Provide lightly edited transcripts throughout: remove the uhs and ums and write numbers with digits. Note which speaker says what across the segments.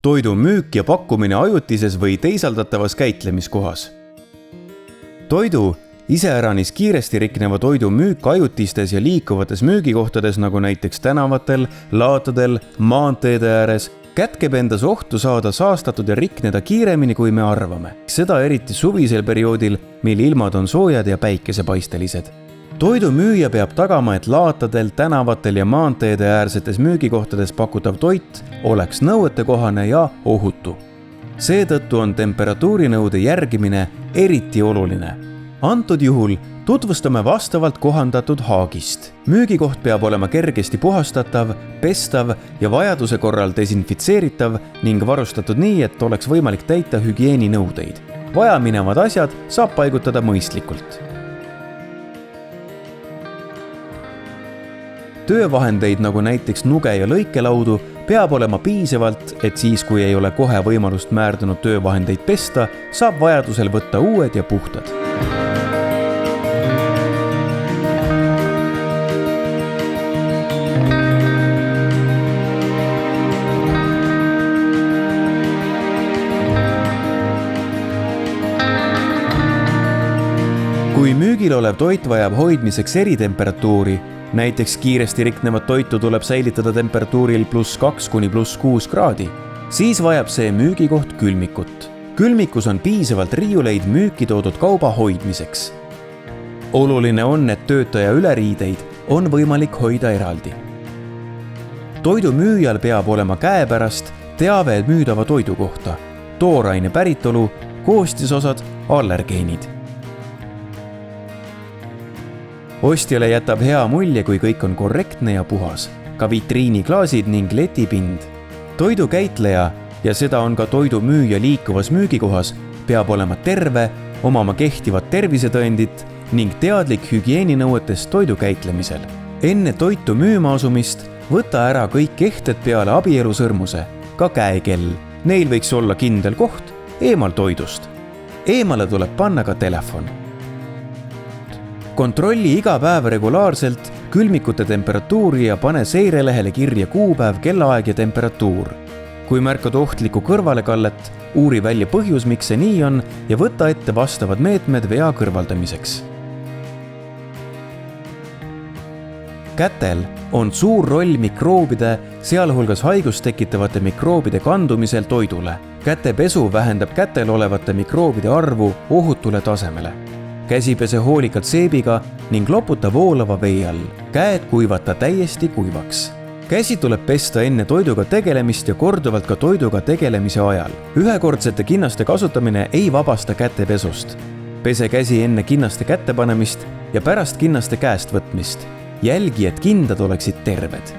Speaker 1: Toidu müük ja pakkumine ajutises või teisaldatavas käitlemiskohas. Toidu, iseäranis kiiresti rikneva toidu müük ajutistes ja liikuvates müügikohtades, nagu näiteks tänavatel, laatadel, maanteede ääres, kätkeb endas ohtu saada saastatud ja rikneda kiiremini, kui me arvame. Seda eriti suvisel perioodil, mil ilmad on soojad ja päikesepaistelised. Toidumüüja peab tagama, et laatadel, tänavatel ja maanteede äärsetes müügikohtades pakutav toit oleks nõuetekohane ja ohutu. Seetõttu on temperatuurinõude järgimine eriti oluline. Antud juhul tutvustame vastavalt kohandatud haagist. Müügikoht peab olema kergesti puhastatav, pestav ja vajaduse korral desinfitseeritav ning varustatud nii, et oleks võimalik täita hügieeninõudeid. Vajaminevad asjad saab paigutada mõistlikult. Töövahendeid, nagu näiteks nuge ja lõikelaudu, peab olema piisavalt, et siis, kui ei ole kohe võimalust määrdunud töövahendeid pesta, saab vajadusel võtta uued ja puhtad. Kui müügil olev toit vajab hoidmiseks eritemperatuuri, näiteks kiiresti riknevat toitu tuleb säilitada temperatuuril +2 kuni +6 kraadi, siis vajab see müügikoht külmikut. Külmikus on piisavalt riiuleid müüki toodud kauba hoidmiseks. Oluline on, et töötaja üleriideid on võimalik hoida eraldi. Toidumüüjal peab olema käepärast teave müüdava toidu kohta, tooraine päritolu, koostisosad, allergeenid. Ostjale jätab hea mulje, kui kõik on korrektne ja puhas, ka vitriiniklaasid ning letipind. Toidukäitleja, ja seda on ka toidumüüja liikuvas müügikohas, peab olema terve, omama kehtivat tervisetõendit ning teadlik hügieeninõuetest toidu käitlemisel. Enne toitu müüma asumist võta ära kõik ehted peale abielusõrmuse, ka käekell. Neil võiks olla kindel koht eemal toidust. Eemale tuleb panna ka telefon. Kontrolli iga päev regulaarselt külmikute temperatuuri ja pane seirelehele kirja kuupäev, kellaaeg ja temperatuur. Kui märkad ohtlikku kõrvalekallet, uuri välja põhjus, miks see nii on ja võta ette vastavad meetmed vea kõrvaldamiseks. Kätel on suur roll mikroobide, sealhulgas haigust tekitavate mikroobide kandumisel toidule. Kätepesu vähendab kätel olevate mikroobide arvu ohutule tasemele. Käsi pese hoolikalt seebiga ning loputa voolava vee all. Käed kuivata täiesti kuivaks. Käsi tuleb pesta enne toiduga tegelemist ja korduvalt ka toiduga tegelemise ajal. Ühekordsete kinnaste kasutamine ei vabasta kätepesust. Pese käsi enne kinnaste kätte panemist ja pärast kinnaste käest võtmist. Jälgi, et kindad oleksid terved.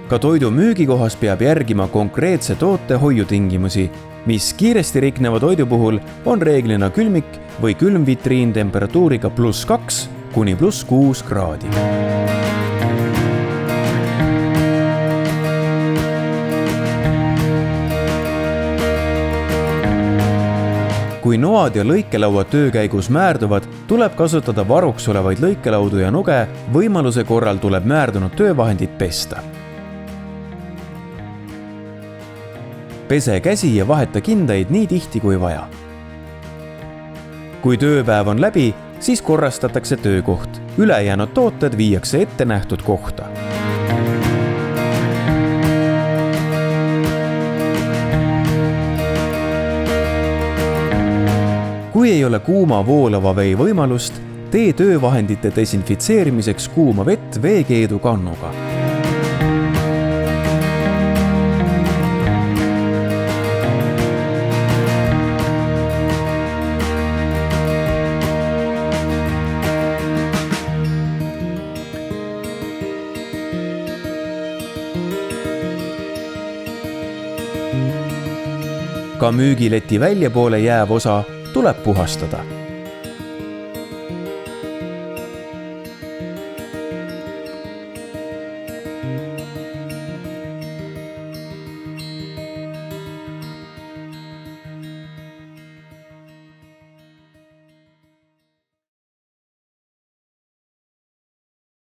Speaker 1: Ka toidu müügikohas peab järgima konkreetse toote hoiutingimusi, mis kiiresti rikneva toidu puhul on reeglina külmik või külmvitriin temperatuuriga +2 kuni +6 kraadi. Kui noad ja lõikelaua töö käigus määrduvad, tuleb kasutada varuks olevaid lõikelaudu ja nuge, võimaluse korral tuleb määrdunud töövahendid pesta. Pese käsi ja vaheta kindaid nii tihti kui vaja. Kui tööpäev on läbi, siis korrastatakse töökoht. Ülejäänud tooted viiakse ette nähtud kohta. Kui ei ole kuuma voolava vee võimalust, tee töövahendite desinfitseerimiseks kuuma vett veekeedu kannuga. Ka müügileti väljapoole jääv osa tuleb puhastada.